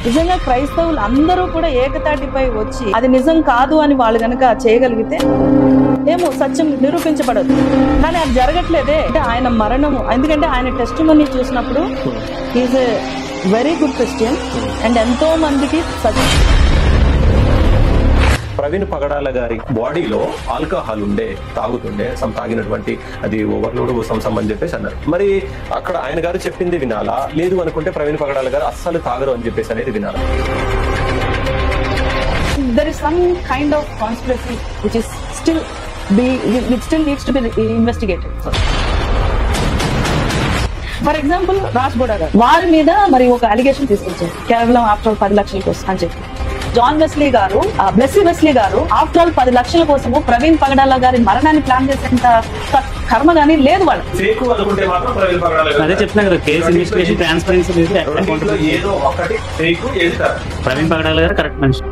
నిజంగా క్రైస్తవులు అందరూ కూడా ఏకతాటిపై వచ్చి అది నిజం కాదు అని వాళ్ళు గనక చేయగలిగితే ఏమో సత్యం నిరూపించబడదు. కానీ అది జరగట్లేదే. అంటే ఆయన మరణము, ఎందుకంటే ఆయన టెస్టిమనీ చూసినప్పుడు is a very good Christian and ఎంతో మందికి సత్యం. ప్రవీణ్ పగడాల గారి బాడీలో ఆల్కహాల్ తాగుతుండే తాగినటువంటి అది ఓవర్లోడ్ సంసం అని చెప్పేసి అన్నారు. మరి అక్కడ ఆయన గారు చెప్పింది వినాలా, లేదు అనుకుంటే ప్రవీణ్ పగడాల గారు అస్సలు తాగరు అని చెప్పేసి అనేది వినాలా? There is some kind of conspiracy which still needs to be investigated. For example Raj Boda గారు వారి మీద మరి ఒక అలిగేషన్ తీసుకొచ్చారు, కేవలం ఆఫ్టర్ 10 లక్షల కోసం అని చెప్పి. జాన్ వెస్లీ గారు, బ్లెస్సీ వెస్లీ గారు ఆఫ్టర్ ఆల్ 10 లక్షల కోసము ప్రవీణ్ పగడాల గారి మరణాన్ని ప్లాన్ చేసేంత కర్మ గానీ లేదు వాళ్ళు. అదే చెప్తున్నా కదా, కేసు ఇన్వెస్టిగేషన్ ట్రాన్స్పరెన్సీ లేదు. ప్రవీణ్ పగడాల గారు కరెక్ట్ మనిషి.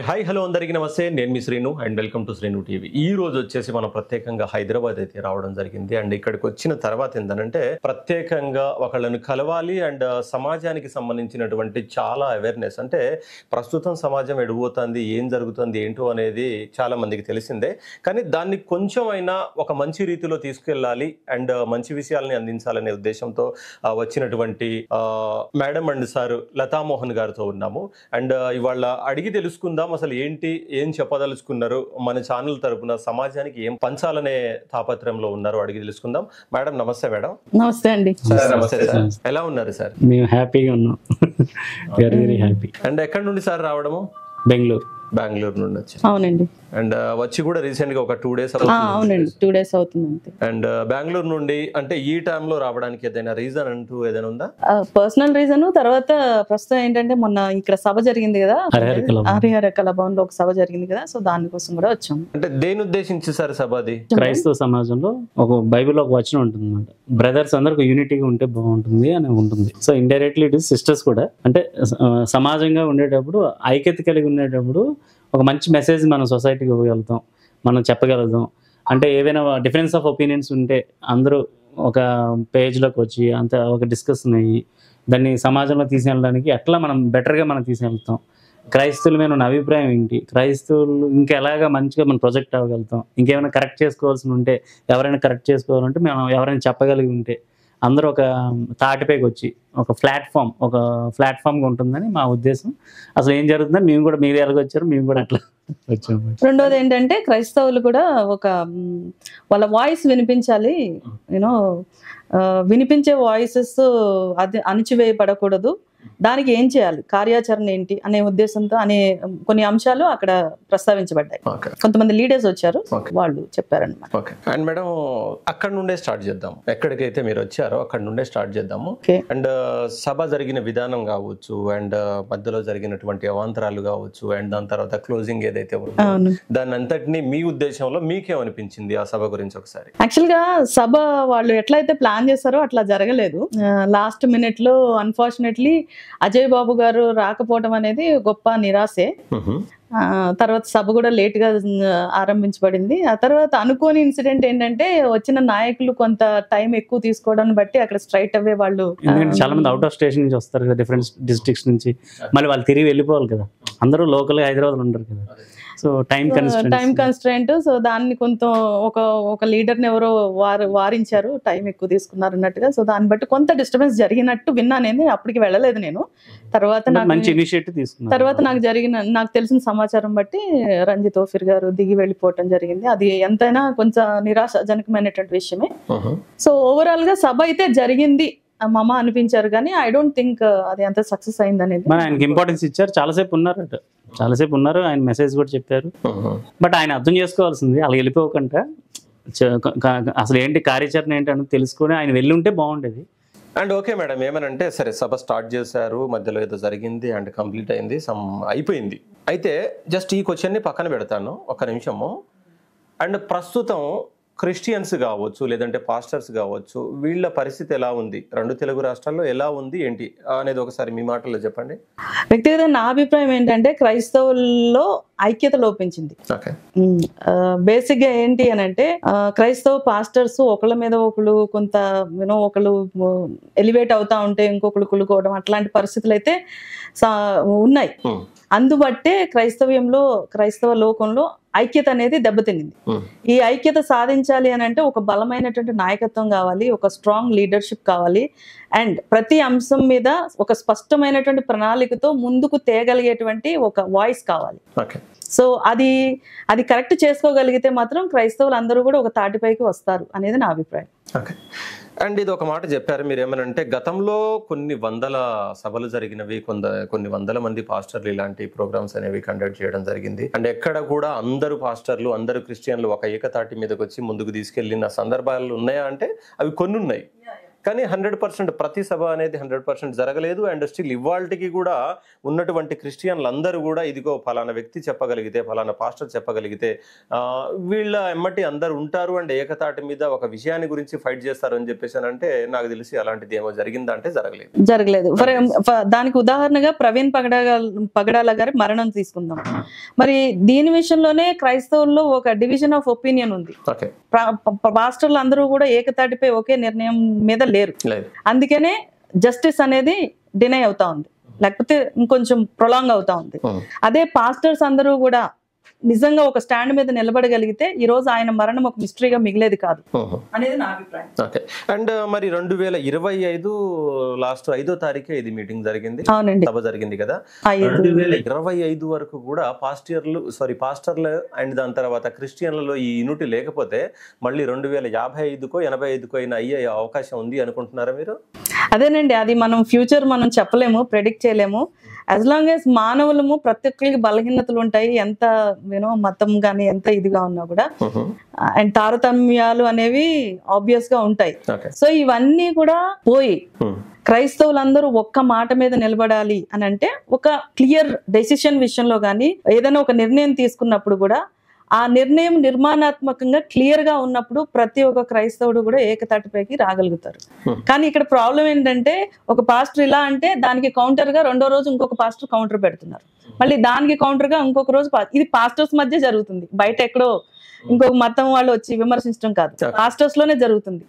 హాయ్ హలో అందరికీ నమస్తే, నేను మీ Srinu and welcome to Srinu TV. ఈ రోజు వచ్చేసి మనం ప్రత్యేకంగా హైదరాబాద్ అయితే రావడం జరిగింది. అండ్ ఇక్కడికి వచ్చిన తర్వాత ఏంటంటే ప్రత్యేకంగా ఒకళ్ళని కలవాలి అండ్ సమాజానికి సంబంధించినటువంటి చాలా అవేర్నెస్, అంటే ప్రస్తుతం సమాజం ఎడిపోతుంది, ఏం జరుగుతుంది ఏంటో అనేది చాలా మందికి తెలిసిందే. కానీ దాన్ని కొంచెం అయినా ఒక మంచి రీతిలో తీసుకెళ్ళాలి అండ్ మంచి విషయాలని అందించాలనే ఉద్దేశంతో వచ్చినటువంటి మేడం అండ్ సార్ లతామోహన్ గారితో ఉన్నాము. అండ్ ఇవాళ అడిగి తెలుసుకుందాం అసలు ఏంటి, ఏం చెప్పదలుచుకున్నారు, మన ఛానల్ తరపున సమాజానికి ఏం పంచాలనే తాపత్రయంలో ఉన్నారో అడిగి తెలుసుకుందాం. మేడం నమస్తే. మేడం నమస్తే అండి. నమస్తే సార్, ఎలా ఉన్నారు సార్? మేము హ్యాపీగా ఉన్నాం, వెరీ వెరీ హ్యాపీ. అండ్ ఎక్కడి నుండి సార్ రావడము? బెంగళూరు నుండి వచ్చి. అవునండి. అండ్ వచ్చి కూడా రీసెంట్ గా ఒక 2 days అవునండి, 2 days అవుతుంది అంతే. అండ్ బెంగళూరు నుండి అంటే ఈ టైమ్ లో రావడానికి ఏదైనా రీజన్ అంటూ ఏదైనా ఉందా? Personal reason. తర్వాత ప్రస్తుతం ఏంటంటే మొన్న ఇక్కడ సభ జరిగింది కదా, హరిహర కళాభవన్ లో ఒక సభ జరిగింది కదా, సో దానికోసం కూడా వచ్చాం. అంటే దేని ఉద్దేశించి సార్ సభ? అది క్రైస్తవ సమాజంలో ఒక బైబిల్లో ఒక వచనం ఉంటుంది అన్నమాట, బ్రదర్స్ అందరూ యూనిటీగా ఉంటే బాగుంటుంది అని ఉంటుంది. So indirectly it is sisters కూడా, అంటే సమాజంగా ఉండేటప్పుడు ఐక్యత కలిగి ఉండేటప్పుడు ఒక మంచి మెసేజ్ మనం సొసైటీకి ఇవ్వగలుగుతాం, మనం చెప్పగలుగుతాం. అంటే ఏవైనా డిఫరెన్స్ ఆఫ్ ఒపీనియన్స్ ఉంటే అందరూ ఒక పేజ్లోకి వచ్చి అంత ఒక డిస్కషన్ అయ్యి దాన్ని సమాజంలో తీసుకెళ్ళడానికి ఎట్లా మనం బెటర్గా మనం తీసుకెళ్తాం, క్రైస్తవుల మీద ఉన్న అభిప్రాయం ఏంటి, క్రైస్తవులు ఇంకెలాగా మంచిగా మనం ప్రొజెక్ట్ అవ్వగలుగుతాం, ఇంకేమైనా కరెక్ట్ చేసుకోవాల్సి ఉంటే ఎవరైనా కరెక్ట్ చేసుకోవాలంటే మనం ఎవరైనా చెప్పగలిగి ఉంటే అందరూ ఒక తాటిపైకి వచ్చి ఒక ప్లాట్ఫామ్గా ఉంటుందని మా ఉద్దేశం. అసలు ఏం జరుగుతుందని మేము కూడా, మీరు ఎలాగ వచ్చారు మేము కూడా అట్లా వచ్చాము. రెండోది ఏంటంటే క్రైస్తవులు కూడా ఒక వాళ్ళ వాయిస్ వినిపించాలి, యూనో వినిపించే వాయిసెస్ అది అణిచివేయబడకూడదు. దానికి ఏం చేయాలి, కార్యాచరణ ఏంటి అనే ఉద్దేశంతో అనే కొన్ని అంశాలు అక్కడ ప్రస్తావించబడ్డాయి. కొంతమంది లీడర్స్ వచ్చారు, వాళ్ళు చెప్పారన్నమాట. అండ్ మేడం అక్కడ నుండే స్టార్ట్ చేద్దాం, ఎక్కడికైతే మీరు వచ్చారో అక్కడ నుండే స్టార్ట్ చేద్దాము. అండ్ సభ జరిగిన విధానం కావచ్చు, అండ్ మధ్యలో జరిగినటువంటి అవాంతరాలు కావచ్చు, అండ్ దాని తర్వాత క్లోజింగ్ ఏదైతే ఉందో దాని అంతటినీ మీ ఉద్దేశంలో మీకేమనిపించింది ఆ సభ గురించి ఒకసారి? యాక్చువల్ గా సభ వాళ్ళు ఎట్లయితే ప్లాన్ చేస్తారో అట్లా జరగలేదు. లాస్ట్ మినిట్ లో అన్ఫార్చునేట్లీ అజయ్ బాబు గారు రాకపోవడం అనేది గొప్ప నిరాశే. తర్వాత సభ కూడా లేట్ గా ఆరంభించబడింది. ఆ తర్వాత అనుకోని ఇన్సిడెంట్ ఏంటంటే వచ్చిన నాయకులు కొంత టైం ఎక్కువ తీసుకోవడాన్ని బట్టి అక్కడ స్ట్రైట్ అవే వాళ్ళు, చాలా మంది అవుట్ ఆఫ్ స్టేషన్ నుంచి వస్తారు కదా, డిఫరెంట్ డిస్ట్రిక్ట్స్ నుంచి, మళ్ళీ వాళ్ళు తిరిగి వెళ్ళిపోవాలి కదా, అందరూ లోకల్ హైదరాబాద్ ఉంటారు కదా. So time constraint. సో దాన్ని కొంచెం ఒక లీడర్ని ఎవరో వారించారు, టైం ఎక్కువ తీసుకున్నారు అన్నట్టుగా. సో దాన్ని బట్టి కొంత డిస్టర్బెన్స్ జరిగినట్టు విన్నానేది. అప్పటికి వెళ్ళలేదు నేను. తర్వాత నాకు తెలిసిన సమాచారం బట్టి రంజిత్ ఓఫిర్ గారు దిగి వెళ్ళిపోవటం జరిగింది. అది ఎంతైనా కొంచెం నిరాశజనకమైనటువంటి విషయమే. సో ఓవరాల్ గా సభ అయితే జరిగింది మమ అనిపించారు, కానీ ఐ డోంట్ థింక్ అది అంత సక్సెస్ అయింది అనేది. ఆయనకి ఇంపార్టెన్స్ ఇచ్చారు, చాలాసేపు ఉన్నారు, ఆయన మెసేజ్ కూడా చెప్పారు. బట్ ఆయన అర్థం చేసుకోవాల్సింది అలా వెళ్ళిపోకుండా అసలు ఏంటి కార్యాచరణ ఏంటి అని తెలుసుకొని ఆయన వెళ్ళి ఉంటే బాగుండేది. అండ్ ఓకే మేడం, ఏమనంటే సరే సభ స్టార్ట్ చేశారు, మధ్యలో ఏదో జరిగింది అండ్ కంప్లీట్ అయింది, అయిపోయింది. అయితే జస్ట్ ఈ క్వశ్చన్ని పక్కన పెడతాను ఒక నిమిషము. అండ్ ప్రస్తుతం క్రిస్టియన్స్ కావచ్చు లేదంటే పాస్టర్స్ కావచ్చు, వీళ్ళ పరిస్థితి ఎలా ఉంది, 2 తెలుగు రాష్ట్రాల్లో ఎలా ఉంది ఏంటి అనేది ఒకసారి మీ మాటల్లో చెప్పండి. వ్యక్తిగతంగా నా అభిప్రాయం ఏంటంటే క్రైస్తవుల్లో ఐక్యత లోపించింది. ఓకే. బేసిక్ గా ఏంటి అని అంటే క్రైస్తవ పాస్టర్స్ ఒకళ్ళ మీద ఒకళ్ళు కొంత ఒకళ్ళు ఎలివేట్ అవుతా ఉంటే ఇంకొకళ్ళు కులుకోవడం అట్లాంటి పరిస్థితులు అయితే ఉన్నాయి. అందుబట్టే క్రైస్తవ లోకంలో ఐక్యత అనేది దెబ్బతినింది. ఈ ఐక్యత సాధించాలి అని అంటే ఒక బలమైనటువంటి నాయకత్వం కావాలి, ఒక స్ట్రాంగ్ లీడర్షిప్ కావాలి, అండ్ ప్రతి అంశం మీద ఒక స్పష్టమైనటువంటి ప్రణాళికతో ముందుకు తేగలిగేటువంటి ఒక వాయిస్ కావాలి. సో అది కరెక్ట్ చేసుకోగలిగితే మాత్రం క్రైస్తవులు అందరూ కూడా ఒక తాటిపైకి వస్తారు అనేది నా అభిప్రాయం. అండ్ ఇది ఒక మాట చెప్పారు మీరు, ఏమనంటే గతంలో కొన్ని వందల సభలు జరిగినవి, కొన్ని వందల మంది పాస్టర్లు ఇలాంటి ప్రోగ్రామ్స్ అనేవి కండక్ట్ చేయడం జరిగింది. అండ్ ఎక్కడ కూడా అందరూ పాస్టర్లు అందరూ క్రిస్టియన్లు ఒక ఏకతాటి మీదకి వచ్చి ముందుకు తీసుకెళ్లిన సందర్భాలు ఉన్నాయా అంటే అవి కొన్ని ఉన్నాయి. కానీ 100% ప్రతి సభ అనేది 100% జరగలేదు. అండ్ స్టిల్ ఇవాళకి కూడా ఉన్నటువంటి క్రిస్టియన్లు అందరూ కూడా ఇదిగో ఫలానా వ్యక్తి చెప్పగలిగితే, ఫలానా పాస్టర్ చెప్పగలిగితే వీళ్ళ ఎమ్మటి అందరు ఉంటారు అండ్ ఏకతాటి మీద ఒక విషయాన్ని గురించి ఫైట్ చేస్తారు అని చెప్పేసి అంటే నాకు తెలిసి అలాంటిది ఏమో జరిగిందా అంటే జరగలేదు. దానికి ఉదాహరణగా ప్రవీణ్ పగడాల గారి మరణం తీసుకుందాం. మరి దీని విషయంలోనే క్రైస్తవుల్లో ఒక డివిజన్ ఆఫ్ ఒపీనియన్ ఉంది. పాస్టర్లు అందరూ కూడా ఏకతాటిపై ఒకే నిర్ణయం మీద లేరు. అందుకనే జస్టిస్ అనేది డినై అవుతా ఉంది, లేకపోతే ఇంకొంచెం ప్రొలాంగ్ అవుతా ఉంది. అదే పాస్టర్స్ అందరూ కూడా నిజంగా ఒక స్టాండ్ మీద నిలబడగలిగితే ఈ రోజు ఆయన మరణం ఒక మిస్టరీగా మిగిలేది కాదు అనేది నా అభిప్రాయం. ఓకే. అండ్ మరి 2025 లాస్ట్ 5వ తారీఖు ఇది మీటింగ్ జరిగింది, సభ జరిగింది కదా. 2025 వరకు కూడా పాస్టర్లు అండ్ దాని తర్వాత క్రిస్టియన్లలో ఈ యూనిటీ లేకపోతే మళ్ళీ 2055కో 85కో అయినా అయ్యే అవకాశం ఉంది అనుకుంటున్నారా మీరు? అదేనండి, అది మనం ఫ్యూచర్ మనం చెప్పలేము, ప్రెడిక్ట్ చేయలేము. యాజ్ లాంగ్ యాజ్ మానవులము ప్రతి ఒక్కరికి బలహీనతలు ఉంటాయి, ఎంత మతం గానీ ఎంత ఇదిగా ఉన్నా కూడా, అండ్ తారతమ్యాలు అనేవి ఆబ్వియస్ గా ఉంటాయి. సో ఇవన్నీ కూడా పోయి క్రైస్తవులందరూ ఒక్క మాట మీద నిలబడాలి అని అంటే ఒక క్లియర్ డెసిషన్ విషయంలో గానీ ఏదైనా ఒక నిర్ణయం తీసుకున్నప్పుడు కూడా ఆ నిర్ణయం నిర్మాణాత్మకంగా క్లియర్ గా ఉన్నప్పుడు ప్రతి ఒక్క క్రైస్తవుడు కూడా ఏకతాటిపైకి రాగలుగుతారు. కానీ ఇక్కడ ప్రాబ్లం ఏంటంటే ఒక పాస్టర్ ఇలా అంటే దానికి కౌంటర్ గా రెండో రోజు ఇంకొక పాస్టర్ కౌంటర్ పెడుతున్నారు, మళ్ళీ దానికి కౌంటర్ గా ఇంకొక రోజు. ఇది పాస్టర్స్ మధ్య జరుగుతుంది, బయట ఎక్కడో ఇంకొక మతం వాళ్ళు వచ్చి విమర్శించడం కాదు, పాస్టర్స్ లోనే జరుగుతుంది.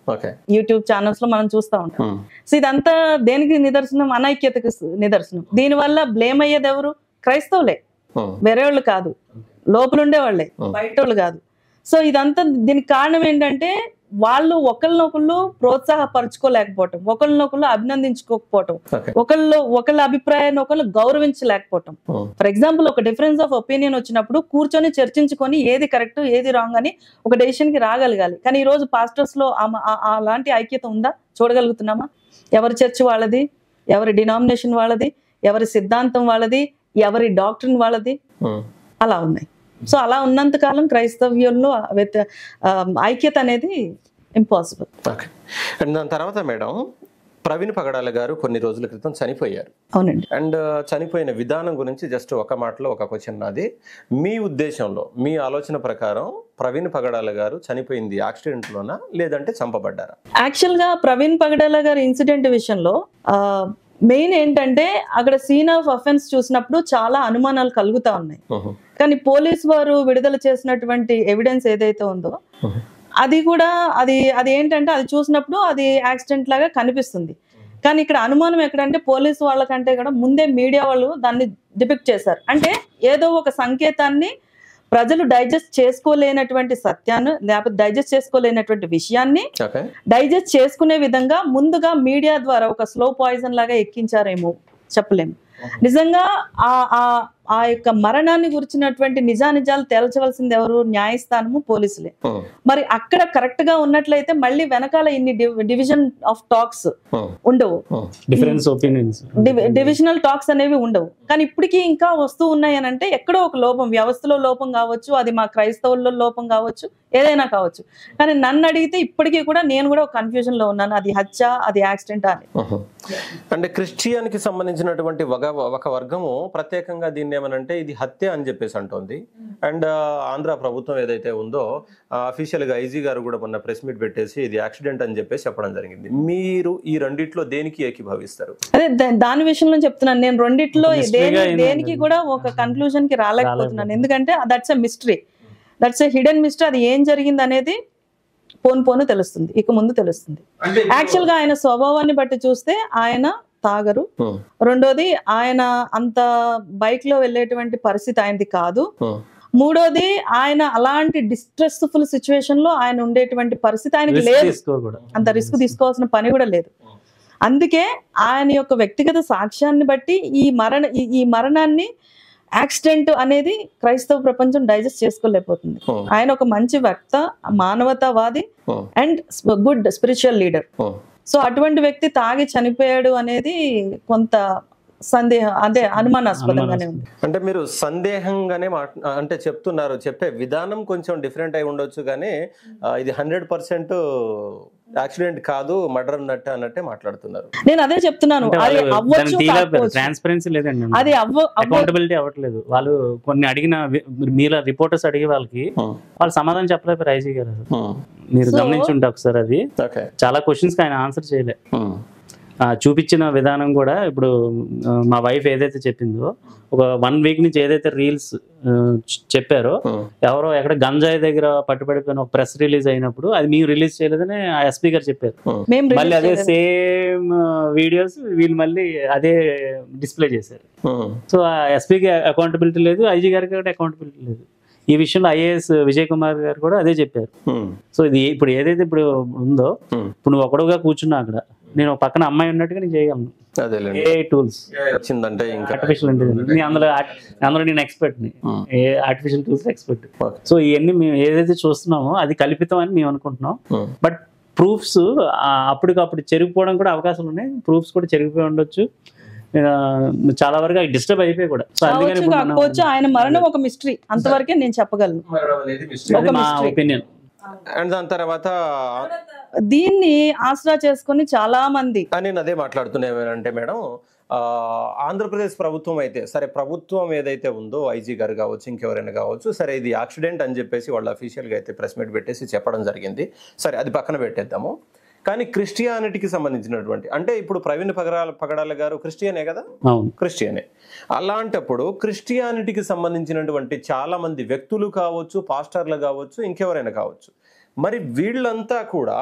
యూట్యూబ్ ఛానల్స్ లో మనం చూస్తా ఉంటాం. సో ఇదంతా దేనికి నిదర్శనం? అనైక్యతకు నిదర్శనం. దీని వల్ల బ్లేమ్ అయ్యేది ఎవరు? క్రైస్తవులే, వేరే వాళ్ళు కాదు, లోపలుండే వాళ్ళే, బయట వాళ్ళు కాదు. సో ఇదంతా దీనికి కారణం ఏంటంటే వాళ్ళు ఒకళ్ళనొకళ్ళు ప్రోత్సాహపరచుకోలేకపోవటం, ఒకళ్ళనొకళ్ళు అభినందించుకోకపోవటం, ఒకళ్ళ అభిప్రాయాన్ని ఒకళ్ళు గౌరవించలేకపోవటం. ఫర్ ఎగ్జాంపుల్ ఒక డిఫరెన్స్ ఆఫ్ ఒపీనియన్ వచ్చినప్పుడు కూర్చొని చర్చించుకొని ఏది కరెక్ట్ ఏది రాంగ్ అని ఒక డెసిషన్ కి రాగలగాలి. కానీ ఈ రోజు పాస్టర్స్ లో అలాంటి ఐక్యత ఉందా? చూడగలుగుతున్నామా? ఎవరి చర్చ్ వాళ్ళది, ఎవరి డినామినేషన్ వాళ్ళది, ఎవరి సిద్ధాంతం వాళ్ళది, ఎవరి డాక్టరీన్ వాళ్ళది, అలా ఉన్నాయి. సో అలా ఉన్నంత కాలం క్రైస్తవ్యంలో ఐక్యత అనేది ఇంపాసిబుల్. అండ్ దాని తర్వాత మేడం ప్రవీణ్ పగడాల గారు కొన్ని రోజుల క్రితం చనిపోయారు. అవునండి. అండ్ చనిపోయిన విధానం గురించి జస్ట్ ఒక మాటలో ఒక క్వశ్చన్ నాది. మీ ఉద్దేశంలో మీ ఆలోచన ప్రకారం ప్రవీణ్ పగడాల గారు చనిపోయింది యాక్సిడెంట్ లోనా లేదంటే చంపబడ్డారా? యాక్చువల్ గా ప్రవీణ్ పగడాల గారి ఇన్సిడెంట్ విషయంలో మెయిన్ ఏంటంటే అక్కడ సీన్ ఆఫ్ అఫెన్స్ చూసినప్పుడు చాలా అనుమానాలు కలుగుతా ఉన్నాయి. కానీ పోలీస్ వారు విడుదల చేసినటువంటి ఎవిడెన్స్ ఏదైతే ఉందో అది కూడా అది ఏంటంటే అది చూసినప్పుడు అది యాక్సిడెంట్ లాగా కనిపిస్తుంది. కానీ ఇక్కడ అనుమానం ఎక్కడంటే పోలీసు వాళ్ళకంటే కూడా ముందే మీడియా వాళ్ళు దాన్ని డిపిక్ట్ చేశారు. అంటే ఏదో ఒక సంకేతాన్ని ప్రజలు డైజెస్ట్ చేసుకోలేనటువంటి సత్యాన్ని లేకపోతే డైజెస్ట్ చేసుకోలేనటువంటి విషయాన్ని డైజెస్ట్ చేసుకునే విధంగా ముందుగా మీడియా ద్వారా ఒక స్లో పాయిజన్ లాగా ఎక్కించారేమో చెప్పలేము. నిజంగా ఆ యొక్క మరణాన్ని గురించినటువంటి నిజానిజాలు తేల్చవలసింది ఎవరు? న్యాయస్థానము, పోలీసులే. మరి అక్కడ కరెక్ట్ గా ఉన్నట్లయితే మళ్ళీ వెనకాల ఇన్ని డివిజన్ ఆఫ్ టాక్స్ ఉండవు, డివిజనల్ టాక్స్ అనేవి ఉండవు. కానీ ఇప్పటికీ ఇంకా వస్తూ ఉన్నాయి అని అంటే ఎక్కడో ఒక లోపం, వ్యవస్థలో లోపం కావచ్చు, అది మా క్రైస్తవుల్లో లోపం కావచ్చు, ఏదైనా కావచ్చు. కానీ నన్ను అడిగితే ఇప్పటికీ కూడా నేను కూడా ఒక కన్ఫ్యూజన్ లో ఉన్నాను, అది హత్య అది యాక్సిడెంట్ అని. అంటే క్రిస్టియన్ కి సంబంధించినటువంటి ఒక ఒక వర్గము ప్రత్యేకంగా దీన్ని ఏమనంటే ఇది హత్య అని చెప్పేసి అంటోంది. అండ్ ఆంధ్ర ప్రభుత్వం ఏదైతే ఉందో అఫీషియల్ గా ఐజీ గారు కూడా మొన్న ప్రెస్ మీట్ పెట్టేసి ఇది యాక్సిడెంట్ అని చెప్పేసి చెప్పడం జరిగింది. మీరు ఈ రెండిట్లో దేనికి ఏకీభవిస్తారు? అదే దాని విషయంలో చెప్తున్నాను, నేను రెండిట్లో దేనికి కూడా ఒక కన్క్లూజన్ కి రాలేకపోతున్నాను. ఎందుకంటే that's a mystery, that's a hidden mystery. అది ఏం జరిగింది అనేది పోను తెలుస్తుంది, ఇక ముందు తెలుస్తుంది. యాక్చువల్ గా ఆయన స్వభావాన్ని బట్టి చూస్తే ఆయన తాగరు. రెండోది ఆయన అంత బైక్ లో వెళ్ళేటువంటి పరిస్థితి ఆయనది కాదు. మూడోది ఆయన అలాంటి డిస్ట్రెస్ఫుల్ సిచ్యువేషన్ లో ఆయన ఉండేటువంటి పరిస్థితి ఆయనకి లేదు, అంత రిస్క్ తీసుకోవాల్సిన పని కూడా లేదు. అందుకే ఆయన యొక్క వ్యక్తిగత సాక్ష్యాన్ని బట్టి ఈ మరణాన్ని యాక్సిడెంట్ అనేది క్రైస్తవ ప్రపంచం డైజెస్ట్ చేసుకోలేకపోతుంది. ఆయన ఒక మంచి వక్త, మానవతావాది and good spiritual leader. So అటువంటి వ్యక్తి తాగి చనిపోయాడు అనేది కొంత సందేహం, అదే అనుమానాస్పదంగానే ఉంది. అంటే మీరు సందేహంగానే అంటే చెప్తున్నారు, చెప్పే విధానం కొంచెం డిఫరెంట్ అయి ఉండొచ్చు, కానీ ఇది 100% యాక్సిడెంట్ కాదు, మర్డర్ అన్నట్టే మాట్లాడుతున్నారు. నేను అదే చెప్తున్నాను, అది అవ్వచ్చు, ట్రాన్స్పరెన్సీ లేదండి, అది అకౌంటబిలిటీ అవ్వట్లేదు. వాళ్ళు కొన్ని అడిగిన మీలా రిపోర్టర్స్ అడిగే వాళ్ళకి వాళ్ళు సమాధానం చెప్పలేరు. ఐజీ గారు మీరు గమనించుంటే ఒకసారి అది చాలా క్వశ్చన్స్ కి ఆయన ఆన్సర్ చేయలే. చూపించిన విధానం కూడా ఇప్పుడు మా వైఫ్ ఏదైతే చెప్పిందో, ఒక 1 వీక్ నుంచి ఏదైతే రీల్స్ చెప్పారో, ఎవరో ఎక్కడ గంజాయి దగ్గర పట్టుబడిపోయిన ఒక ప్రెస్ రిలీజ్ అయినప్పుడు అది మేము రిలీజ్ చేయలేదని ఆ ఎస్పీ గారు చెప్పారు. మళ్ళీ అదే సేమ్ వీడియోస్ వీళ్ళు మళ్ళీ అదే డిస్ప్లే చేశారు. సో ఆ ఎస్పీకి అకౌంటబిలిటీ లేదు, ఐజీ గారికి కూడా అకౌంటబిలిటీ లేదు. ఈ విషయంలో ఐఏఎస్ విజయ్ కుమార్ గారు కూడా అదే చెప్పారు. సో ఇది ఇప్పుడు ఏదైతే ఇప్పుడు ఉందో, ఇప్పుడు నువ్వు ఒకడుగా కూర్చున్నా అక్కడ, నేను పక్కన అమ్మాయి ఉన్నట్టుగా నేను చేయగలను. టూల్స్ వచ్చిందంటే ఆర్టిఫిషియల్ ఇంటెలిజెన్స్, అందులో నేను ఎక్స్పర్ట్ ని, ఆర్టిఫిషియల్ టూల్స్ ఎక్స్పర్ట్. సో ఇవన్నీ మేము ఏదైతే చూస్తున్నామో అది కల్పితం అని మేము అనుకుంటున్నాం. బట్ ప్రూఫ్స్ అప్పటికప్పుడు చెరిగిపోవడం కూడా అవకాశాలు ఉన్నాయి. ప్రూఫ్స్ కూడా చెరిగిపోయి ఉండొచ్చు, చాలా వరకు అవి డిస్టర్బ్ అయిపోయి కూడా. కాకపోవచ్చు ఆయన మరణం ఒక మిస్టరీ, అంతవరకే నేను చెప్పగలను, మా ఒపీనియన్. అండ్ దాని తర్వాత దీన్ని ఆసరా చేసుకుని చాలా మంది, నేను అదే మాట్లాడుతున్నా ఏమంటే మేడం, ఆంధ్రప్రదేశ్ ప్రభుత్వం అయితే సరే, ప్రభుత్వం ఏదైతే ఉందో ఐజీ గారు కావచ్చు, ఇంకెవరైనా కావచ్చు, సరే ఇది యాక్సిడెంట్ అని చెప్పేసి వాళ్ళు అఫీషియల్గా అయితే ప్రెస్ మీట్ పెట్టేసి చెప్పడం జరిగింది. సరే అది పక్కన పెట్టేద్దాము. కానీ క్రిస్టియానిటీకి సంబంధించినటువంటి, అంటే ఇప్పుడు ప్రవీణ్ పగడాల గారు క్రిస్టియనే కదా, క్రిస్టియనే. అలాంటప్పుడు క్రిస్టియానిటీకి సంబంధించినటువంటి చాలా మంది వ్యక్తులు కావచ్చు, పాస్టర్లు కావచ్చు, ఇంకెవరైనా కావచ్చు, మరి వీళ్ళంతా కూడా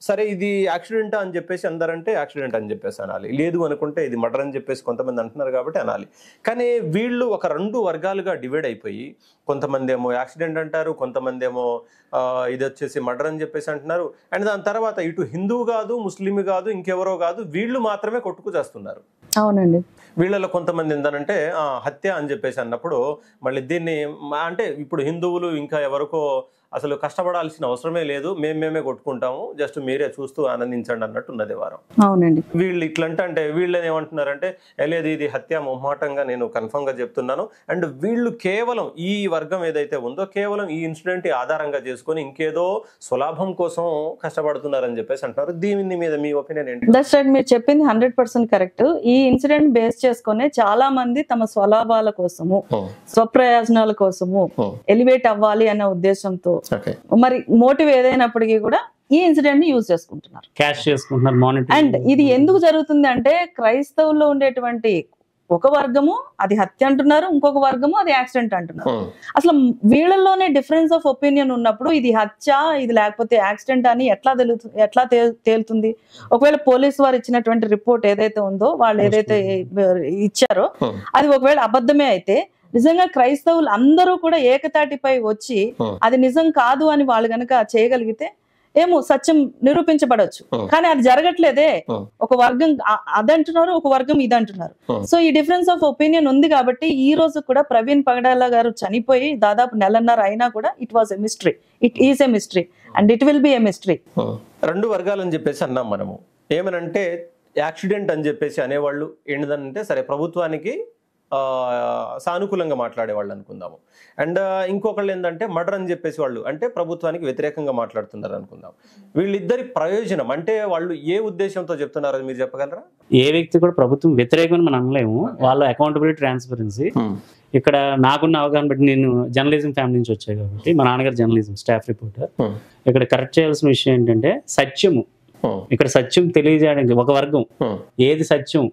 సరే ఇది యాక్సిడెంట్ అని చెప్పేసి అందరంటే యాక్సిడెంట్ అని చెప్పేసి అనాలి, లేదు అనుకుంటే ఇది మర్డర్ అని చెప్పేసి కొంతమంది అంటున్నారు కాబట్టి అనాలి. కానీ వీళ్ళు ఒక 2 వర్గాలుగా డివైడ్ అయిపోయి, కొంతమంది ఏమో యాక్సిడెంట్ అంటారు, కొంతమంది ఏమో ఇది వచ్చేసి మర్డర్ అని చెప్పేసి అంటున్నారు. అండ్ దాని తర్వాత ఇటు హిందువు కాదు, ముస్లిం కాదు, ఇంకెవరో కాదు, వీళ్ళు మాత్రమే కొట్టుకు చేస్తున్నారు. అవునండి. వీళ్ళలో కొంతమంది ఏంటంటే హత్య అని చెప్పేసి అన్నప్పుడు మళ్ళీ దీన్ని అంటే ఇప్పుడు హిందువులు ఇంకా ఎవరికో అసలు కష్టపడాల్సిన అవసరమే లేదు, మేమే కొట్టుకుంటాము, జస్ట్ మీరే చూస్తూ ఆనందించండి అన్నట్టు ఉన్నది వారం. అవునండి. వీళ్ళు ఇట్లంటే అంటే వీళ్ళని ఏమంటున్నారంటే లేదు ఇది హత్య మొహమాటంగా నేను కన్ఫర్మ్ గా చెప్తున్నాను. అండ్ వీళ్ళు కేవలం ఈ వర్గం ఏదైతే ఉందో కేవలం ఈ ఇన్సిడెంట్ ఆధారంగా చేసుకొని ఇంకేదో స్వలాభం కోసం కష్టపడుతున్నారని చెప్పేసి అంటున్నారు. దీని మీద మీ ఒపీనియన్ ఏంటి? దట్స్ రైట్, మీరు చెప్పింది 100% కరెక్ట్. ఈ ఇన్సిడెంట్ బేస్ చేసుకునే చాలా మంది తమ స్వలాభాల కోసము, స్వప్రయోజనాల కోసము ఎలివేట్ అవ్వాలి అనే ఉద్దేశంతో, మరి మోటివ్ ఏదైనప్పటికీ కూడా ఈ ఇన్సిడెంట్ ని యూజ్ చేసుకుంటున్నారు, క్యాష్ చేసుకుంటున్నారు. అండ్ ఇది ఎందుకు జరుగుతుంది అంటే, క్రైస్తవుల్లో ఉండేటువంటి ఒక వర్గము అది హత్య అంటున్నారు, ఇంకొక వర్గము అది యాక్సిడెంట్ అంటున్నారు. అసలు వీళ్ళల్లోనే డిఫరెన్స్ ఆఫ్ ఒపీనియన్ ఉన్నప్పుడు ఇది హత్య, ఇది లేకపోతే యాక్సిడెంట్ అని ఎట్లా తేలుతుంది? ఒకవేళ పోలీసు వారు ఇచ్చినటువంటి రిపోర్ట్ ఏదైతే ఉందో, వాళ్ళు ఏదైతే ఇచ్చారో అది ఒకవేళ అబద్ధమే అయితే, నిజంగా క్రైస్తవులు అందరూ కూడా ఏకతాటిపై వచ్చి అది నిజం కాదు అని వాళ్ళు గనక చేయగలిగితే ఏమో సత్యం నిరూపించబడవచ్చు. కానీ అది జరగట్లేదే, ఒక వర్గం అదంటున్నారు, ఒక వర్గం ఇదంటున్నారు. సో ఈ డిఫరెన్స్ ఆఫ్ ఒపీనియన్ ఉంది కాబట్టి ఈ రోజు కూడా ప్రవీణ్ పగడాల గారు చనిపోయి దాదాపు 1.5 అయినా కూడా it was a mystery, it is a mystery and it will be a mystery. 2 వర్గాలని చెప్పేసి అన్నాం మనము. ఏమనంటే యాక్సిడెంట్ అని చెప్పేసి అనేవాళ్ళు ఏంటంటే, సరే ప్రభుత్వానికి సానుకూలంగా మాట్లాడేవాళ్ళు అనుకుందాము. అండ్ ఇంకొకళ్ళు ఏంటంటే మర్డర్ అని చెప్పేసి వాళ్ళు అంటే ప్రభుత్వానికి వ్యతిరేకంగా మాట్లాడుతున్నారు అనుకుందాం. వీళ్ళిద్దరి ప్రయోజనం అంటే వాళ్ళు ఏ ఉద్దేశంతో చెప్తున్నారో మీరు చెప్పగలరా? ఏ వ్యక్తి కూడా ప్రభుత్వం వ్యతిరేకం మనం అనలేము. వాళ్ళ అకౌంటబిలిటీ, ట్రాన్స్పరెన్సీ. ఇక్కడ నాకున్న అవగాహన బట్టి, నేను జర్నలిజం ఫ్యామిలీ నుంచి వచ్చాయి కాబట్టి, మా నాన్నగారు జర్నలిజం స్టాఫ్ రిపోర్టర్. ఇక్కడ కరెక్ట్ చేయాల్సిన విషయం ఏంటంటే సత్యము. ఇక్కడ సత్యం తెలియజేయడానికి ఒక వర్గం, ఏది సత్యం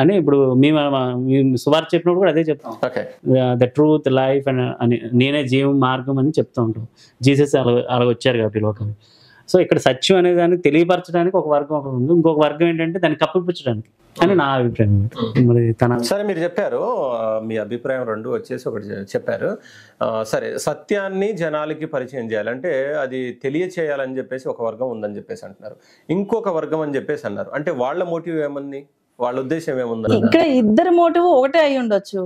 అని ఇప్పుడు మేము సువార్త చెప్పినప్పుడు కూడా అదే చెప్తాం. ద ట్రూత్, లైఫ్ అని, నేనే జీవం, మార్గం అని చెప్తూ ఉంటాం. జీసస్ అలా వచ్చారు కాబట్టి లోకానికి. సో ఇక్కడ సత్యం అనే దాన్ని తెలియపరచడానికి ఒక వర్గం ఒకటి ఉంది, ఇంకొక వర్గం ఏంటంటే దాన్ని కప్పిపుచ్చడానికి అని నా అభిప్రాయం. మరి సరే, మీరు చెప్పారు మీ అభిప్రాయం రెండు వచ్చేసి ఒకటి చెప్పారు. సరే, సత్యాన్ని జనాలకి పరిచయం చేయాలంటే అది తెలియచేయాలని చెప్పేసి ఒక వర్గం ఉందని చెప్పేసి అంటున్నారు, ఇంకొక వర్గం అని చెప్పేసి అన్నారు. అంటే వాళ్ళ మోటివ్ ఏముంది, వాళ్ళ ఉద్దేశం ఏముంది? ఇక్కడ ఇద్దరు మోటివ్ ఒకటే అయి ఉండొచ్చు.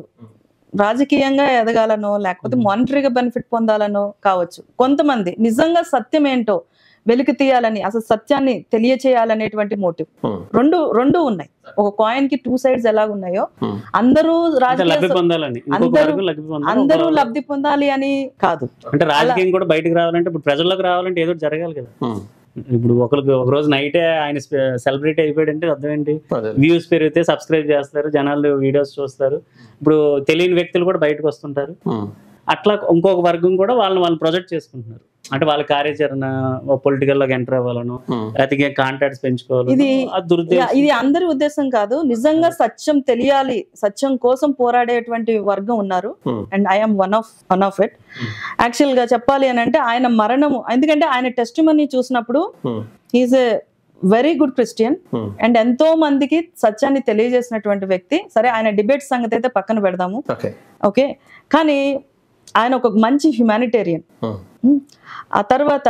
రాజకీయంగా ఎదగాలనో లేకపోతే మానిటరీగా బెనిఫిట్ పొందాలనో కావచ్చు. కొంతమంది నిజంగా సత్యం ఏంటో వెలికి తీయాలని, అసలు సత్యాన్ని తెలియచేయాలనేటువంటి మోటివ్. రెండు ఉన్నాయి. ఒక కాయిన్ కి టూ సైడ్స్ ఎలా ఉన్నాయో, అందరూ అందరూ లబ్ధి పొందాలి అని కాదు. అంటే రాజకీయం కూడా బయటకు రావాలంటే, ఇప్పుడు ప్రజల్లోకి రావాలంటే ఏదో జరగాలి కదా. ఇప్పుడు ఒకరికి ఒక రోజు నైటే ఆయన సెలబ్రిటీ అయిపోయాడు అంటే అర్థం ఏంటి? వ్యూస్ పెరిగితే సబ్స్క్రైబ్ చేస్తారు, జనాలు వీడియోస్ చూస్తారు. ఇప్పుడు తెలియని వ్యక్తులు కూడా బయటకు వస్తుంటారు. అట్లా ఇంకొక వర్గం కూడా వాళ్ళు ప్రొజెక్ట్ చేసుకుంటున్నారు. అంటే వాళ్ళ కార్యాచరణ పొలిటికల్ లోకి ఎంటర్ అవ్వాలను, లేకపోతే కాంటాక్ట్స్ పెంచుకోవాలి. ఇది అందరి ఉద్దేశం కాదు. నిజంగా సత్యం తెలియాలి, సత్యం కోసం పోరాడేటువంటి వర్గం ఉన్నారు. And I'm one of it. Actual గా చెప్పాలి అని అంటే ఆయన మరణము, ఎందుకంటే ఆయన టెస్టిమనీ చూసినప్పుడు he's a very good Christian and ఎంతో మందికి సత్యాన్ని తెలియజేసినటువంటి వ్యక్తి. సరే, ఆయన డిబేట్ సంగతి అయితే పక్కన పెడదాము, ఓకే. కానీ ఆయన ఒక మంచి హ్యుమానిటేరియన్, ఆ తర్వాత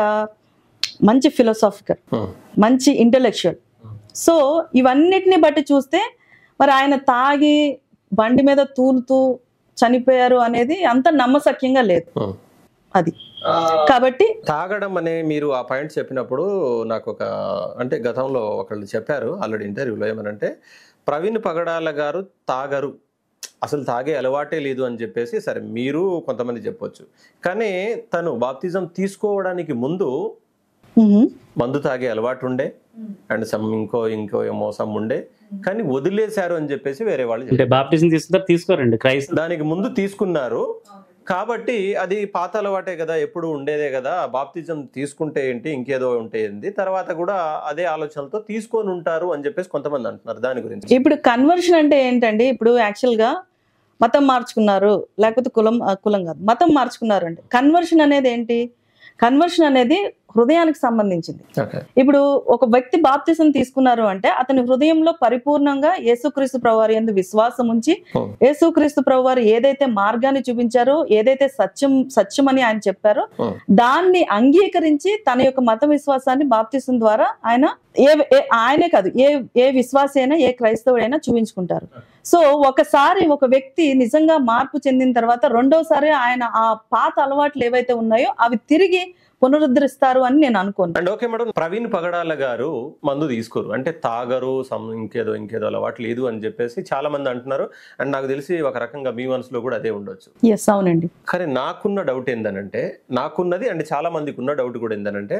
మంచి ఫిలాసాఫికల్, మంచి ఇంటెలెక్చువల్. సో ఇవన్నిటిని బట్టి చూస్తే మరి ఆయన తాగి బండి మీద తూలుతూ చనిపోయారు అనేది అంత నమ్మశక్యంగా లేదు. అది కాబట్టి తాగడం అనే మీరు ఆ పాయింట్ చెప్పినప్పుడు నాకు అంటే గతంలో ఒకళ్ళు చెప్పారు ఆల్రెడీ ఇంటర్వ్యూలో, ఏమనంటే ప్రవీణ్ పగడాల గారు తాగరు, అసలు తాగే అలవాటే లేదు అని చెప్పేసి. సరే, మీరు కొంతమంది చెప్పొచ్చు, కానీ తను బాప్తిజం తీసుకోవడానికి ముందు మందు తాగే అలవాటు ఉండే అండ్ ఇంకో మోసం ఉండే, కానీ వదిలేశారు అని చెప్పేసి వేరే వాళ్ళు బాప్తిజం తీసుకోరండి. దానికి ముందు తీసుకున్నారు కాబట్టి అది పాత అలవాటే కదా, ఎప్పుడు ఉండేదే కదా, బాప్తిజం తీసుకుంటే ఏంటి, ఇంకేదో ఉంటే ఏంటి, తర్వాత కూడా అదే ఆలోచనలతో తీసుకొని ఉంటారు అని చెప్పేసి కొంతమంది అంటున్నారు. దాని గురించి ఇప్పుడు కన్వర్షన్ అంటే ఏంటండి? ఇప్పుడు యాక్చువల్ గా మతం మార్చుకున్నారు, లేకపోతే కులం కాదు, మతం మార్చుకున్నారు అంటే కన్వర్షన్ అనేది ఏంటి? కన్వర్షన్ అనేది హృదయానికి సంబంధించింది. ఇప్పుడు ఒక వ్యక్తి బాప్తిసం తీసుకున్నారు అంటే అతని హృదయంలో పరిపూర్ణంగా యేసుక్రీస్తు ప్రభువారి యందు విశ్వాసం ఉంచి, యేసుక్రీస్తు ప్రభువారు ఏదైతే మార్గాన్ని చూపించారో, ఏదైతే సత్యం అని ఆయన చెప్పారో దాన్ని అంగీకరించి తన యొక్క మత విశ్వాసాన్ని బాప్తిసం ద్వారా ఆయనే కాదు, ఏ విశ్వాసి అయినా, ఏ క్రైస్తవుడైనా చూపించుకుంటారు. సో ఒకసారి ఒక వ్యక్తి నిజంగా మార్పు చెందిన తర్వాత రెండోసారి ఆయన ఆ పాత అలవాట్లు ఏవైతే ఉన్నాయో అవి తిరిగి పునరుద్ధరిస్తారు అని నేను అనుకోను. And okay madam, Praveen Pagadala గారు మందు తీసుకోరు అంటే తాగరు, ఇంకేదో అలవాటు లేదు అని చెప్పేసి చాలా మంది అంటున్నారు. అండ్ నాకు తెలిసి ఒక రకంగా మీ మనసులో కూడా అదే ఉండొచ్చు. ఎస్, అవునండి. కానీ నాకున్న డౌట్ ఏందనంటే, నాకున్నది అండ్ చాలా మందికి ఉన్న డౌట్ కూడా ఏందనంటే,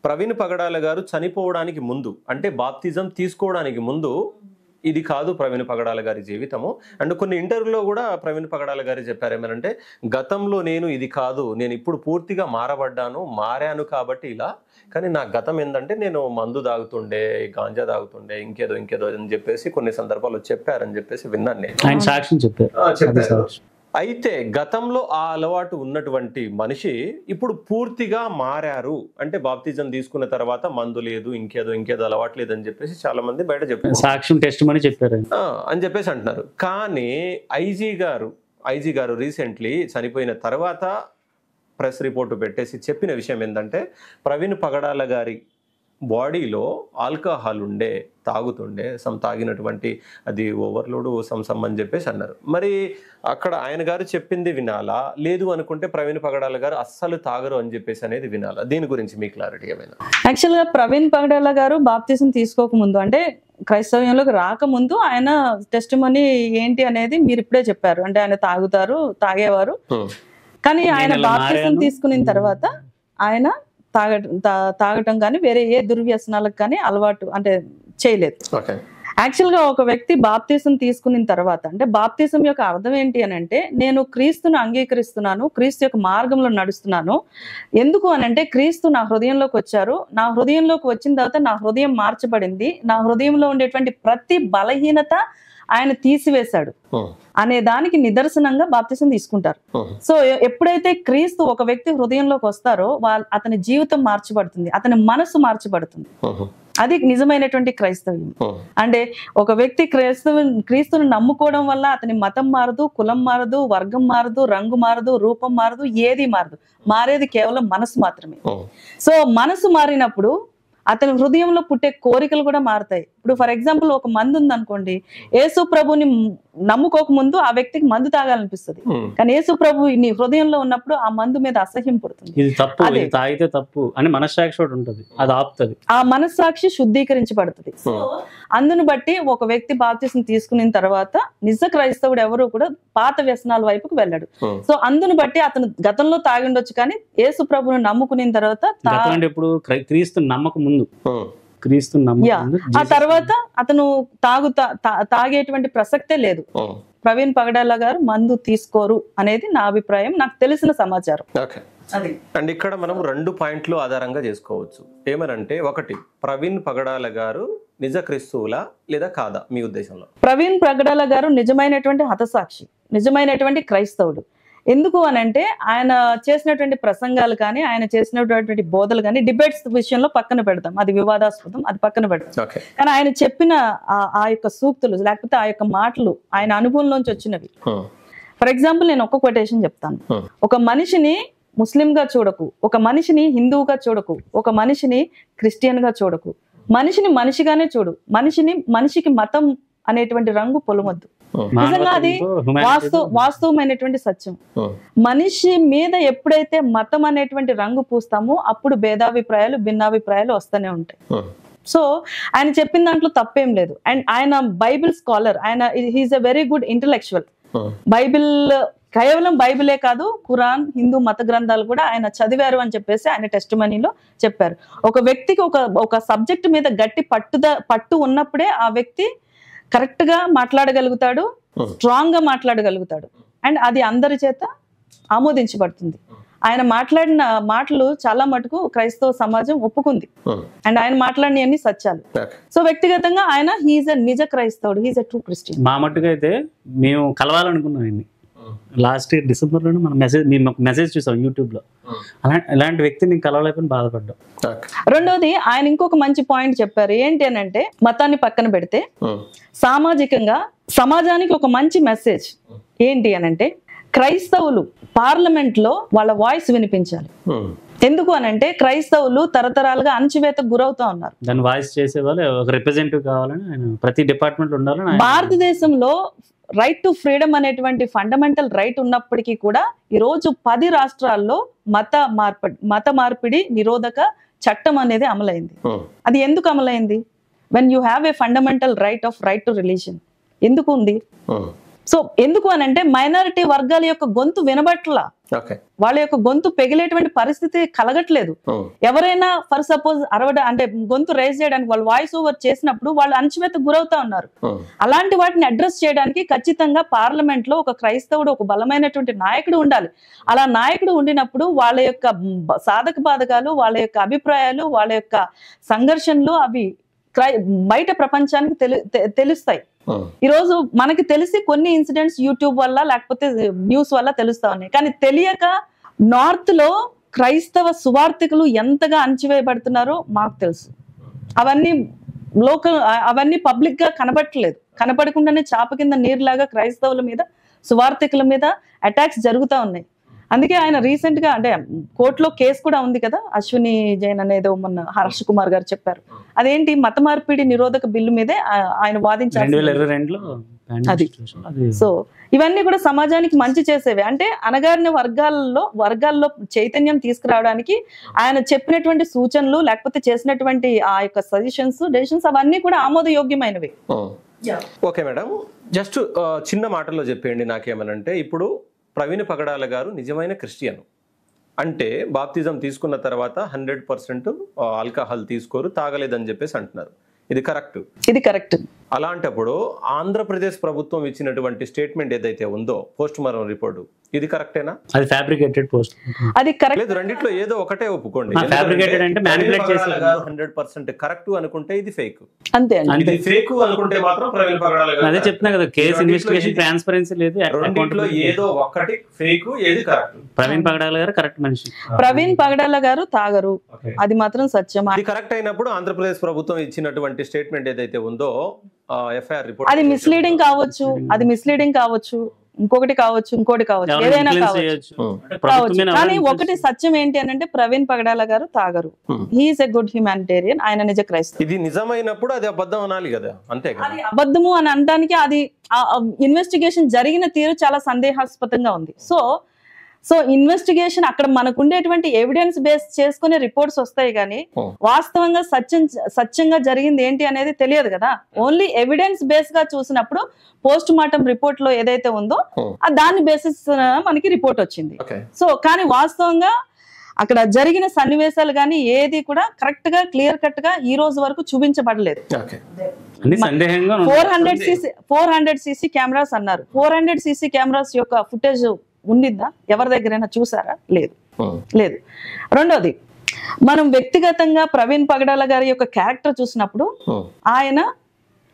ప్రవీణ్ పగడాల గారు చనిపోవడానికి ముందు అంటే బాప్తిజం తీసుకోవడానికి ముందు ఇది కాదు ప్రవీణ్ పగడాల గారి జీవితము. అండ్ కొన్ని ఇంటర్వ్యూలో కూడా ప్రవీణ్ పగడాల గారు చెప్పారు ఏమనంటే, గతంలో నేను ఇది కాదు, నేను ఇప్పుడు పూర్తిగా మారాను కాబట్టి ఇలా, కానీ నా గతం ఏంటంటే నేను మందు తాగుతుండే, గాంజా తాగుతుండే, ఇంకేదో అని చెప్పేసి కొన్ని సందర్భాల్లో చెప్పారని చెప్పేసి విన్నాను నేను. ఆయన సాక్ష్యం చెప్పారు. అయితే గతంలో ఆ అలవాటు ఉన్నటువంటి మనిషి ఇప్పుడు పూర్తిగా మారారు అంటే బాప్తిజం తీసుకున్న తర్వాత మందు లేదు, ఇంకేదో అలవాటు లేదు అని చెప్పేసి చాలా మంది బయట చెప్పారు, సాక్ష్యం టెస్టిమనీ చెప్పారు అని చెప్పేసి అంటున్నారు. కానీ ఐజీ గారు రీసెంట్లీ చనిపోయిన తర్వాత ప్రెస్ రిపోర్టు పెట్టేసి చెప్పిన విషయం ఏంటంటే, ప్రవీణ్ పగడాల గారి బాడీలో ఆల్కహాల్ ఉండే, తాగుతుండే, తాగినటువంటి అది ఓవర్లోడ్ సమ్ అని చెప్పేసి అన్నారు. మరి అక్కడ ఆయన గారు చెప్పింది వినాలా, లేదు అనుకుంటే ప్రవీణ్ పగడాల గారు అస్సలు తాగరు అని చెప్పేసి అనేది వినాలా? దీని గురించి మీ క్లారిటీ ఏమైనా? యాక్చువల్గా ప్రవీణ్ పగడాల గారు బాప్తిజం తీసుకోకముందు, అంటే క్రైస్తవ్యంలోకి రాకముందు ఆయన టెస్టిమనీ ఏంటి అనేది మీరు ఇప్పుడే చెప్పారు. అంటే ఆయన తాగేవారు, కానీ ఆయన బాప్తిజం తీసుకున్న తర్వాత ఆయన తాగటం కానీ వేరే ఏ దుర్వ్యసనాలకు కానీ అలవాటు అంటే చేయలేదు. యాక్చువల్గా ఒక వ్యక్తి బాప్తిజం తీసుకున్న తర్వాత, అంటే బాప్తిజం యొక్క అర్థం ఏంటి అని అంటే, నేను క్రీస్తును అంగీకరిస్తున్నాను, క్రీస్తు యొక్క మార్గంలో నడుస్తున్నాను. ఎందుకు అని అంటే, క్రీస్తు నా హృదయంలోకి వచ్చారు, నా హృదయంలోకి వచ్చిన తర్వాత నా హృదయం మార్చబడింది, నా హృదయంలో ఉండేటువంటి ప్రతి బలహీనత ఆయన తీసివేశాడు అనే దానికి నిదర్శనంగా బాప్తిజం తీసుకుంటారు. సో ఎప్పుడైతే క్రీస్తు ఒక వ్యక్తి హృదయంలోకి వస్తారో అతని జీవితం మార్చబడుతుంది, అతని మనసు మార్చబడుతుంది. అది నిజమైనటువంటి క్రైస్తవ్యం. అంటే ఒక వ్యక్తి క్రీస్తుని నమ్ముకోవడం వల్ల అతని మతం మారదు, కులం మారదు, వర్గం మారదు, రంగు మారదు, రూపం మారదు, ఏది మారదు. మారేది కేవలం మనసు మాత్రమే. సో మనసు మారినప్పుడు అతని హృదయంలో పుట్టే కోరికలు కూడా మారుతాయి. ఇప్పుడు ఫర్ ఎగ్జాంపుల్ ఒక మందు ఉంది అనుకోండి, యేసు ప్రభుని నమ్ముకోక ముందు ఆ వ్యక్తికి మందు తాగాలనిపిస్తుంది, కానీ యేసు ప్రభు నీ హృదయంలో ఉన్నప్పుడు ఆ మందు మీద అసహ్యం పుడుతుంది. ఇది తప్పు, ఇది తాగితే తప్పు అని మనస్సాక్షి ఒకటి ఉంటుంది, అది ఆపుతుంది. ఆ మనస్సాక్షి శుద్ధీకరించబడుతుంది. సో అందును బట్టి ఒక వ్యక్తి బాప్తిజం తీసుకున్న తర్వాత నిజ క్రైస్తవుడు ఎవరు కూడా పాత వ్యసనాల వైపుకు వెళ్ళాడు. సో అందును బట్టి అతను గతంలో తాగిండొచ్చు, కానీ యేసు ప్రభుని నమ్ముకున్న తర్వాత ఇప్పుడు క్రీస్తు నమ్మకం ముందు ఆ తర్వాత అతను తాగేటువంటి ప్రసక్తే లేదు. ప్రవీణ్ పగడాల గారు మందు తీసుకోరు అనేది నా అభిప్రాయం, నాకు తెలిసిన సమాచారం. అండ్ ఇక్కడ మనం 2 పాయింట్లు ఆధారంగా చేసుకోవచ్చు. ఏమనంటే, ఒకటి, ప్రవీణ్ పగడాల గారు నిజ క్రీస్తువులా లేదా కాదా మీ ఉద్దేశంలో? ప్రవీణ్ పగడాల గారు నిజమైనటువంటి హతసాక్షి, నిజమైనటువంటి క్రైస్తవుడు. ఎందుకు అని అంటే, ఆయన చేసినటువంటి ప్రసంగాలు కానీ, ఆయన చేసినటువంటి బోధలు కానీ డిబేట్స్ విషయంలో పక్కన పెడతాం, అది వివాదాస్పదం, అది పక్కన పెడతాం. కానీ ఆయన చెప్పిన ఆ యొక్క సూక్తులు లేకపోతే ఆ యొక్క మాటలు ఆయన అనుభవంలోంచి వచ్చినవి. ఫర్ ఎగ్జాంపుల్ నేను ఒక్క కొటేషన్ చెప్తాను. ఒక మనిషిని ముస్లింగా చూడకు, ఒక మనిషిని హిందువుగా చూడకు, ఒక మనిషిని క్రిస్టియన్ గా చూడకు, మనిషిని మనిషిగానే చూడు, మనిషికి మతం అనేటువంటి రంగు పొలమొద్దు. నిజంగా అది వాస్తవమైనటువంటి సత్యం. మనిషి మీద ఎప్పుడైతే మతం అనేటువంటి రంగు పూస్తామో అప్పుడు భేదాభిప్రాయాలు, భిన్నాభిప్రాయాలు వస్తూనే ఉంటాయి. సో ఆయన చెప్పిన దాంట్లో తప్పేం లేదు. అండ్ ఆయన బైబిల్ స్కాలర్, ఆయన he's a very good intellectual. Bible కేవలం బైబిలే కాదు, ఖురాన్, హిందూ మత గ్రంథాలు కూడా ఆయన చదివారు అని చెప్పేసి ఆయన టెస్టిమనీలో చెప్పారు. ఒక వ్యక్తికి ఒక సబ్జెక్ట్ మీద గట్టి పట్టు ఉన్నప్పుడే ఆ వ్యక్తి కరెక్ట్ గా మాట్లాడగలుగుతాడు, స్ట్రాంగ్ గా మాట్లాడగలుగుతాడు, అండ్ అది అందరి చేత ఆమోదించబడుతుంది. ఆయన మాట్లాడిన మాటలు చాలా మటుకు క్రైస్తవ సమాజం ఒప్పుకుంది, అండ్ ఆయన మాట్లాడినవన్నీ సత్యాలు. సో వ్యక్తిగతంగా ఆయన హీఈస్ ఎ నిజ క్రైస్తవుడు, హీఈస్ ఎ ట్రూ క్రిస్టియన్. మా మట్టుకు అయితే మేము కలవాలనుకున్నాం ఆయన్ని. లాస్ట్ ఇయర్ డిసెంబర్లోనే మనం మెసేజ్ చూసాం యూట్యూబ్ లో. అలాంటి వ్యక్తిని కలవలేకపోయినా బాధపడ్డాం. రెండోది, ఆయన ఇంకొక మంచి పాయింట్ చెప్పారు. ఏంటి అని అంటే, మతాన్ని పక్కన పెడితే సామాజికంగా సమాజానికి ఒక మంచి మెసేజ్ ఏంటి అని అంటే, క్రైస్తవులు పార్లమెంట్ లో వాళ్ళ వాయిస్ వినిపించాలి. ఎందుకు అని అంటే, క్రైస్తవులు తరతరాలుగా అణచివేతకు గురవుతా ఉన్నారు. దాన్ని వాయిస్ చేసే వాళ్ళు ఒక రిప్రజెంటేటివ్ కావాలని ఆయన ప్రతి డిపార్ట్మెంట్ ఉండాలని. భారతదేశంలో రైట్ టు ఫ్రీడమ్ అనేటువంటి ఫండమెంటల్ రైట్ ఉన్నప్పటికీ కూడా ఈరోజు 10 రాష్ట్రాల్లో మత మార్పిడి నిరోధక చట్టం అనేది అమలైంది. అది ఎందుకు అమలైంది? When you have a fundamental right to religion ఎందుకు ఉంది? సో ఎందుకు అని అంటే, మైనారిటీ వర్గాల యొక్క గొంతు వినబట్లా, వాళ్ళ యొక్క గొంతు పెగిలేటువంటి పరిస్థితి కలగట్లేదు. ఎవరైనా ఫర్ సపోజ్ అంటే గొంతు రైజ్ చేయడానికి వాళ్ళు వాయిస్ ఓవర్ చేసినప్పుడు వాళ్ళు అణచివేతకు గురవుతా ఉన్నారు. అలాంటి వాటిని అడ్రస్ చేయడానికి ఖచ్చితంగా పార్లమెంట్ లో ఒక క్రైస్తవుడు, ఒక బలమైనటువంటి నాయకుడు ఉండాలి. అలా నాయకుడు ఉండినప్పుడు వాళ్ళ యొక్క సాధక బాధకాలు, వాళ్ళ యొక్క అభిప్రాయాలు, వాళ్ళ యొక్క సంఘర్షణలు అవి బయట ప్రపంచానికి తెలుస్తాయి. ఈరోజు మనకి తెలిసి కొన్ని ఇన్సిడెంట్స్ యూట్యూబ్ వల్ల లేకపోతే న్యూస్ వల్ల తెలుస్తా ఉన్నాయి, కానీ తెలియక నార్త్ లో క్రైస్తవ సువార్థికులు ఎంతగా అణచివేయబడుతున్నారో మాకు తెలుసు. అవన్నీ పబ్లిక్ గా కనబడట్లేదు. కనపడకుండానే చాప కింద నీరులాగా క్రైస్తవుల మీద, సువార్థికుల మీద అటాక్స్ జరుగుతూ ఉన్నాయి. అందుకే ఆయన రీసెంట్ గా అంటే కోర్టులో కేసు కూడా ఉంది కదా, అశ్విని జైన్ అనేది మొన్న హర్ష్ కుమార్ గారు చెప్పారు. అదేంటి మత మార్పిడి నిరోధక బిల్లు మీదే ఆయన వాదించారు. 2022లో అది. సో ఇవన్నీ కూడా సమాజానికి మంచి చేసేవి. అంటే అణగారిన వర్గాల్లో చైతన్యం తీసుకురావడానికి ఆయన చెప్పినటువంటి సూచనలు లేకపోతే చేసినటువంటి ఆ యొక్క డెసిషన్స్ అవన్నీ కూడా ఆమోదయోగ్యమైనవి. ఓకే మేడం, జస్ట్ చిన్న మాటల్లో చెప్పేయండి నాకేమనంటే, ఇప్పుడు ప్రవీణ్ పగడాల గారు నిజమైన క్రిస్టియన్ అంటే బాప్తిజం తీసుకున్న తర్వాత 100% ఆల్కహాల్ తీసుకోరు, తాగలేదని చెప్పేసి అంటున్నారు. ఇది కరెక్ట్? ఇది కరెక్ట్. అలాంటప్పుడు ఆంధ్రప్రదేశ్ ప్రభుత్వం ఇచ్చినటువంటి స్టేట్మెంట్ ఏదైతే ఉందో పోస్ట్ మార్టం రిపోర్ట్, ఇది కరెక్టేనా? అది ఫ్యాబ్రికేటెడ్ పోస్ట్. అది కరెక్ట్ లేదు, రెండిట్లో ఏదో ఒకటే ఒప్పుకోండి. ఫ్యాబ్రికేటెడ్ అంటే మ్యానిపులేట్ చేశారు. 100% కరెక్ట్ అనుకుంటే ఇది ఫేక్, అంతే అండి. ఇది ఫేక్ అనుకుంటే మాత్రం ప్రవీణ్ పగడాల గారు. అదే చెప్తున్నా కదా, కేసు ఇన్వెస్టిగేషన్ ట్రాన్స్పరెన్సీ లేదు. రెండిట్లో ఏదో ఒకటి ఫేక్, ఏది కరెక్ట్? ప్రవీణ్ పగడాల గారు కరెక్ట్ మనిషి. ప్రవీణ్ పగడాల గారు తాగరు, అది మాత్రం సత్యం. అది కరెక్ట్ అయినప్పుడు ఆంధ్రప్రదేశ్ ప్రభుత్వం ఇచ్చినటువంటి స్టేట్మెంట్ ఏదైతే ఉందో ఎఫ్ఐఆర్ రిపోర్ట్, అది మిస్లీడింగ్ కావచ్చు, ఇంకొకటి కావచ్చు, ఏదైనా కావచ్చు. కానీ ఒకటి సత్యం ఏంటి అని అంటే, ప్రవీణ్ పగడాల గారు తాగరు. He is a good humanitarian. ఆయన నిజ క్రైస్తవుడు. ఇది నిజమైనప్పుడు అది అబద్ధం అనాలి కదా, అంతే కదా? అది అబద్ధము అని అనడానికి అది ఇన్వెస్టిగేషన్ జరిగిన తీరు చాలా సందేహాస్పదంగా ఉంది. సో ఇన్వెస్టిగేషన్ అక్కడ మనకు ఉండేటువంటి ఎవిడెన్స్ బేస్ చేసుకునే రిపోర్ట్స్ వస్తాయి, కానీ వాస్తవంగా సత్యంగా జరిగింది ఏంటి అనేది తెలియదు కదా. ఓన్లీ ఎవిడెన్స్ బేస్ గా చూసినప్పుడు పోస్ట్ మార్టం రిపోర్ట్ లో ఏదైతే ఉందో దాని బేసిస్ మనకి రిపోర్ట్ వచ్చింది. సో కానీ వాస్తవంగా అక్కడ జరిగిన సన్నివేశాలు కానీ ఏది కూడా కరెక్ట్ గా క్లియర్ కట్ గా ఈ రోజు వరకు చూపించబడలేదు. 400 CC కెమెరాస్ అన్నారు. 400 CC కెమెరాస్ యొక్క ఫుటేజ్ ఉండిందా? ఎవరి దగ్గరైనా చూసారా? లేదు. రెండోది, మనం వ్యక్తిగతంగా ప్రవీణ్ పగడాల గారి యొక్క క్యారెక్టర్ చూసినప్పుడు ఆయన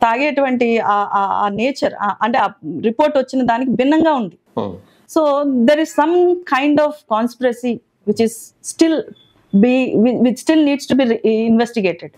తాగేటువంటి ఆ నేచర్ అంటే ఆ రిపోర్ట్ వచ్చిన దానికి భిన్నంగా ఉంది. So there is some kind of conspiracy which still needs to be investigated.